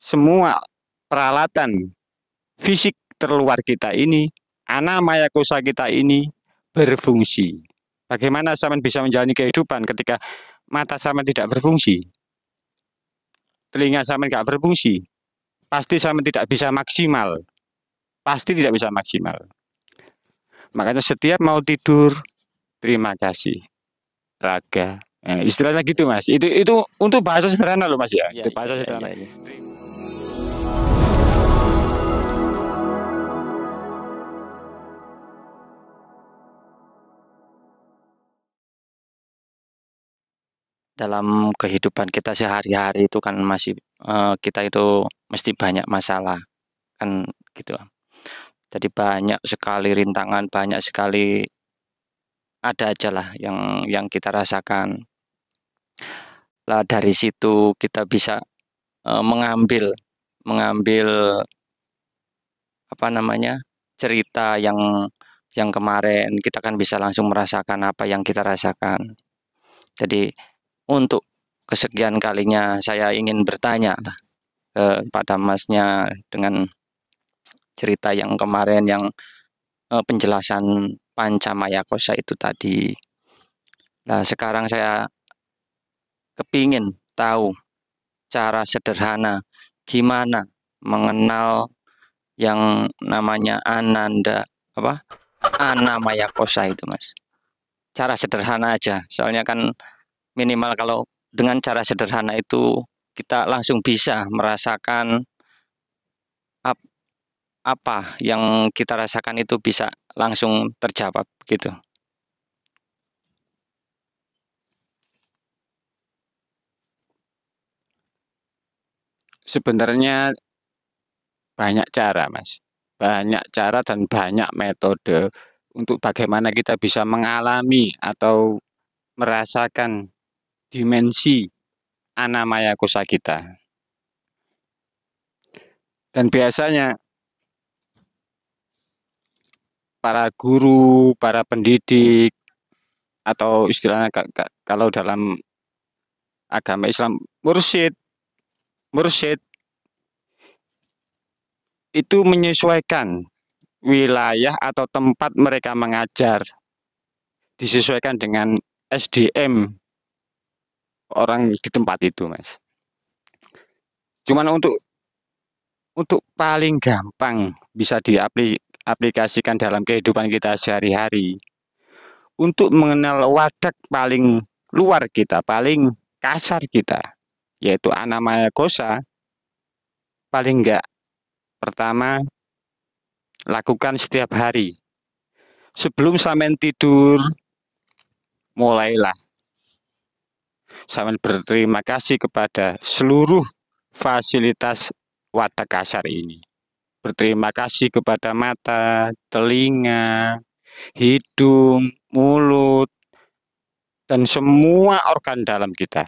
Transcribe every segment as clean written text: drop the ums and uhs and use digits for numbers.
semua peralatan fisik terluar kita ini, ana maya kosa kita ini berfungsi. Bagaimana sampean bisa menjalani kehidupan ketika mata sampean tidak berfungsi, telinga sampean tidak berfungsi, pasti sampean tidak bisa maksimal, pasti tidak bisa maksimal. Makanya setiap mau tidur, terima kasih raga. Istilahnya gitu mas. Itu untuk bahasa sederhana loh mas ya. Itu bahasa sederhana. Ini. Dalam kehidupan kita sehari-hari itu kan masih kita itu mesti banyak masalah kan gitu. Jadi banyak sekali rintangan, banyak sekali ada aja lah yang kita rasakan. Lah dari situ kita bisa mengambil apa namanya cerita yang kemarin kita kan bisa langsung merasakan apa yang kita rasakan. Jadi untuk kesekian kalinya saya ingin bertanya kepada masnya dengan cerita yang kemarin yang penjelasan Pancamaya Kosa itu tadi. Nah sekarang saya kepingin tahu cara sederhana gimana mengenal yang namanya Ananda Anamaya Kosa itu mas. Cara sederhana aja, soalnya kan minimal kalau dengan cara sederhana itu kita langsung bisa merasakan apa yang kita rasakan itu bisa langsung terjawab gitu. Sebenarnya banyak cara mas, banyak cara dan banyak metode untuk bagaimana kita bisa mengalami atau merasakan dimensi anamaya kosa kita. Dan biasanya para guru, para pendidik, atau istilahnya kalau dalam agama Islam mursyid itu menyesuaikan wilayah atau tempat mereka mengajar, disesuaikan dengan SDM orang di tempat itu mas. Cuman untuk paling gampang bisa diaplikasikan dalam kehidupan kita sehari-hari, untuk mengenal wadak paling luar kita, paling kasar kita, yaitu anamaya kosa, paling enggak pertama lakukan setiap hari. Sebelum sampean tidur, mulailah sampean berterima kasih kepada seluruh fasilitas wadak kasar ini. Berterima kasih kepada mata, telinga, hidung, mulut, dan semua organ dalam kita.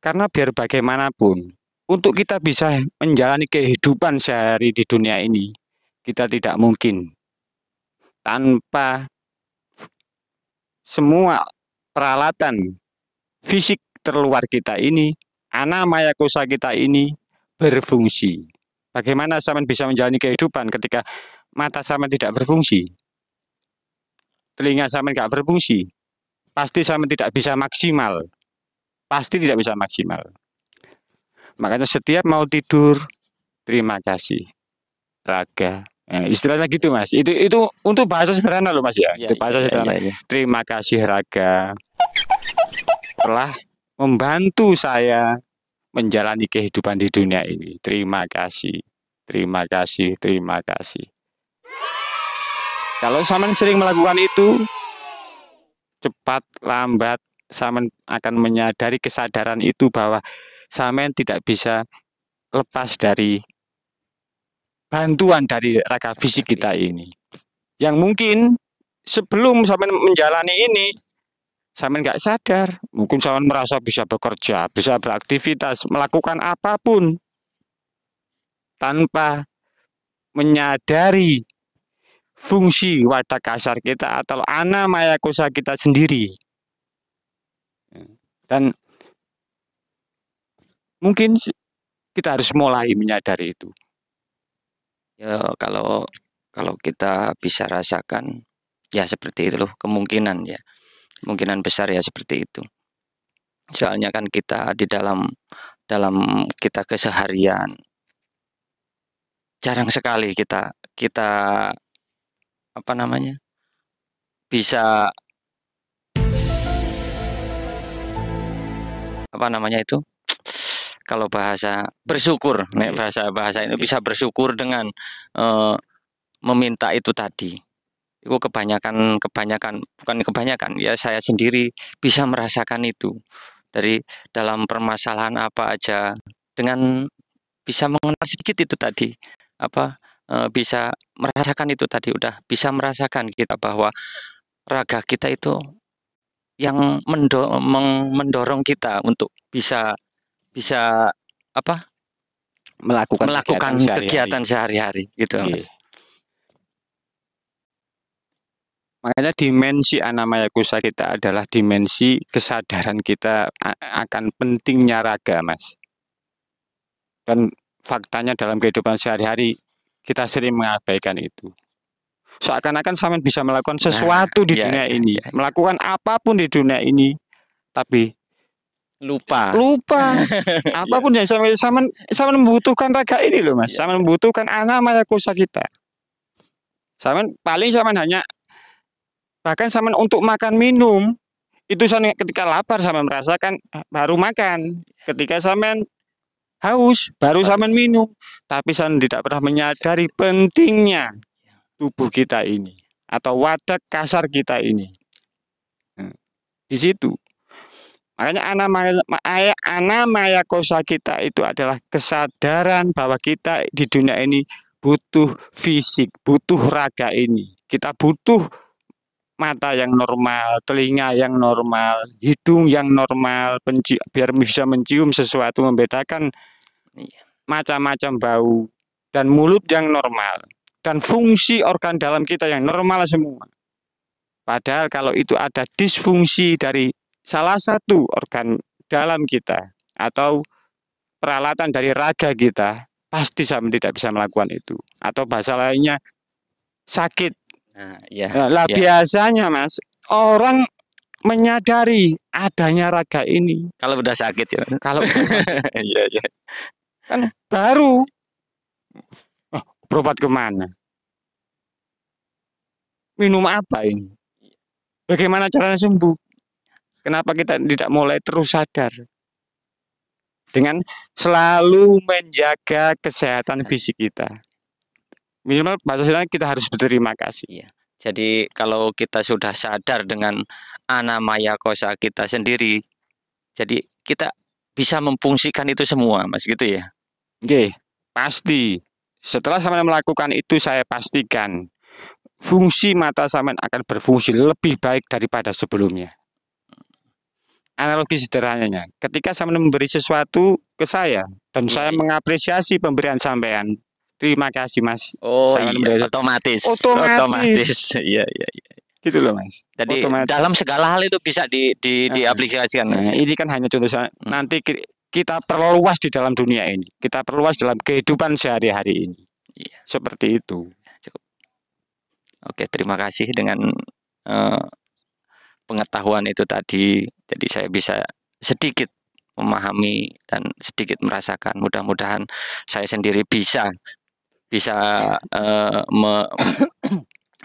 Karena biar bagaimanapun, untuk kita bisa menjalani kehidupan sehari di dunia ini, kita tidak mungkin tanpa semua peralatan fisik terluar kita ini, anamaya kosa kita ini berfungsi. Bagaimana sampean bisa menjalani kehidupan ketika mata sampean tidak berfungsi, telinga sampean tidak berfungsi, pasti sampean tidak bisa maksimal, pasti tidak bisa maksimal. Makanya setiap mau tidur, terima kasih raga. Istilahnya gitu mas. Itu untuk bahasa sederhana loh mas ya. Itu bahasa sederhana. Terima kasih raga telah membantu saya menjalani kehidupan di dunia ini. Terima kasih, terima kasih, terima kasih. Kalau sampean sering melakukan itu, cepat lambat sampean akan menyadari kesadaran itu bahwa sampean tidak bisa lepas dari bantuan dari raga fisik kita ini. Yang mungkin sebelum sampean menjalani ini, sampean nggak sadar, mungkin sampean merasa bisa bekerja, bisa beraktivitas, melakukan apapun tanpa menyadari fungsi wadak kasar kita atau anamaya kosa kita sendiri. Dan mungkin Kita harus mulai menyadari itu. Ya kalau kita bisa rasakan ya seperti itu loh, kemungkinan besar ya seperti itu. Soalnya kan kita di dalam kita keseharian jarang sekali kita apa namanya, bisa apa namanya itu, kalau bahasa bersyukur, nek bahasa ini bisa bersyukur dengan meminta itu tadi. Itu kebanyakan bukan kebanyakan ya, saya sendiri bisa merasakan itu dari dalam permasalahan apa aja, dengan bisa mengenal sedikit itu tadi, apa bisa merasakan itu tadi, udah bisa merasakan kita bahwa raga kita itu yang mendorong kita untuk bisa apa melakukan kegiatan sehari-hari gitu, Mas. Makanya dimensi Anamaya Kosa kita adalah dimensi kesadaran kita akan pentingnya raga, Mas. Dan faktanya dalam kehidupan sehari-hari kita sering mengabaikan itu. Seakan-akan sampean bisa melakukan sesuatu di dunia ini, melakukan apapun di dunia ini, tapi lupa. Apapun yang sampean membutuhkan raga ini loh, Mas. Sampean membutuhkan Anamaya Kosa kita. Sampean hanya bahkan sampean untuk makan minum itu sampean ketika lapar sampean merasakan baru makan, ketika sampean haus baru sampean minum, tapi sampean tidak pernah menyadari pentingnya tubuh kita ini atau wadah kasar kita ini. Di situ. Makanya Anamaya Kosa kita itu adalah kesadaran bahwa kita di dunia ini butuh fisik, butuh raga ini. Kita butuh mata yang normal, telinga yang normal, hidung yang normal, biar bisa mencium sesuatu, membedakan macam-macam bau, dan mulut yang normal, dan fungsi organ dalam kita yang normal semua. Padahal kalau itu ada disfungsi dari salah satu organ dalam kita atau peralatan dari raga kita, pasti sama tidak bisa melakukan itu. Atau bahasa lainnya sakit. Biasanya, Mas, orang menyadari adanya raga ini kalau udah sakit ya. Kalau udah sakit, iya. Kan baru berobat kemana? Minum apa ini? Bagaimana caranya sembuh? Kenapa kita tidak mulai terus sadar? Dengan selalu menjaga kesehatan fisik kita. Minimal bahasa istilahnya kita harus berterima kasih. Ya. Jadi kalau kita sudah sadar dengan Anamaya Kosa kita sendiri, jadi kita bisa memfungsikan itu semua, Mas, gitu ya? Oke, pasti. Setelah sampean melakukan itu, saya pastikan fungsi mata sampean akan berfungsi lebih baik daripada sebelumnya. Analogi sederhananya, ketika sampean memberi sesuatu ke saya dan saya mengapresiasi pemberian sampean, terima kasih, Mas. Oh iya, otomatis. Iya. Gitu loh, Mas. Jadi otomatis. Dalam segala hal itu bisa diaplikasikan, Mas. Ini kan hanya contoh. Nanti kita perluas di dalam dunia ini. Kita perluas dalam kehidupan sehari-hari ini. Iya. Seperti itu. Cukup. Oke, terima kasih dengan pengetahuan itu tadi. Jadi saya bisa sedikit memahami dan sedikit merasakan. Mudah-mudahan saya sendiri bisa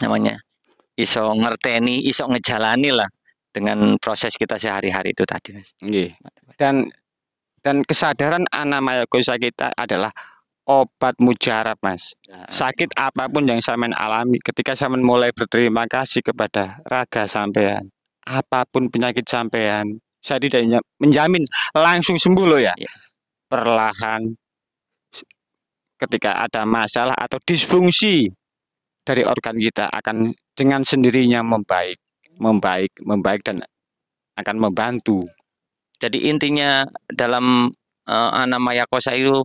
namanya iso ngerteni, iso ngejalani lah dengan proses kita sehari-hari itu tadi, Mas. Dan kesadaran Anamaya Kosa kita adalah obat mujarab, Mas. Sakit apapun yang sampean alami, ketika sampean mulai berterima kasih kepada raga sampean, apapun penyakit sampean, saya tidak menjamin langsung sembuh loh ya. Perlahan, ketika ada masalah atau disfungsi dari organ kita akan dengan sendirinya membaik dan akan membantu. Jadi intinya dalam Anamaya Kosa itu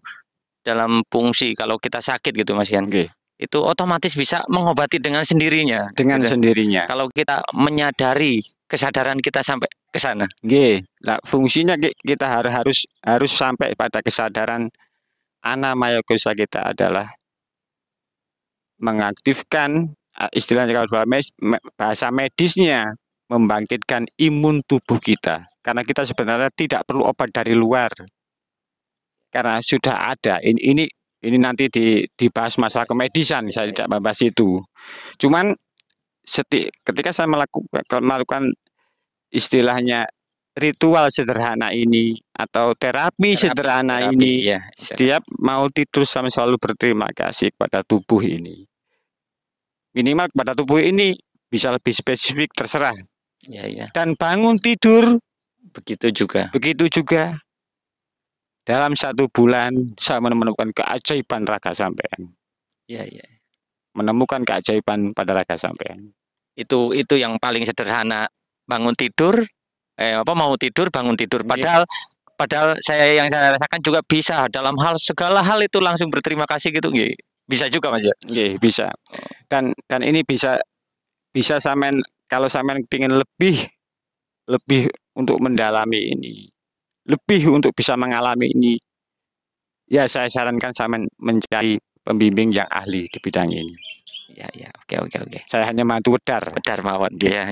dalam fungsi kalau kita sakit gitu, Mas Yan. Itu otomatis bisa mengobati dengan sendirinya. Dengan gitu. Sendirinya. Kalau kita menyadari kesadaran kita sampai ke sana. Nah, fungsinya kita harus sampai pada kesadaran Anamaya kosa kita adalah mengaktifkan istilahnya kalau bahasa medisnya membangkitkan imun tubuh kita. Karena kita sebenarnya tidak perlu obat dari luar. Karena sudah ada. Ini nanti dibahas masalah kemedisan, saya tidak membahas itu. Cuman ketika saya melakukan istilahnya ritual sederhana ini atau terapi sederhana ini, ya. setiap mau tidur sama selalu berterima kasih kepada tubuh ini. Minimal kepada tubuh ini, bisa lebih spesifik terserah. Ya. Dan bangun tidur begitu juga. Dalam 1 bulan saya menemukan keajaiban raga sampean. Ya. Menemukan keajaiban pada raga sampean. Itu yang paling sederhana, bangun tidur, mau tidur bangun tidur. Padahal yang saya rasakan juga bisa dalam segala hal itu langsung berterima kasih gitu, bisa juga Mas ya. Bisa. Dan ini bisa sampean kalau sampean ingin lebih untuk mendalami ini, lebih untuk bisa mengalami ini, ya saya sarankan sampean mencari pembimbing yang ahli di bidang ini. Ya, oke. Saya hanya mantu wedar mawon. Ya.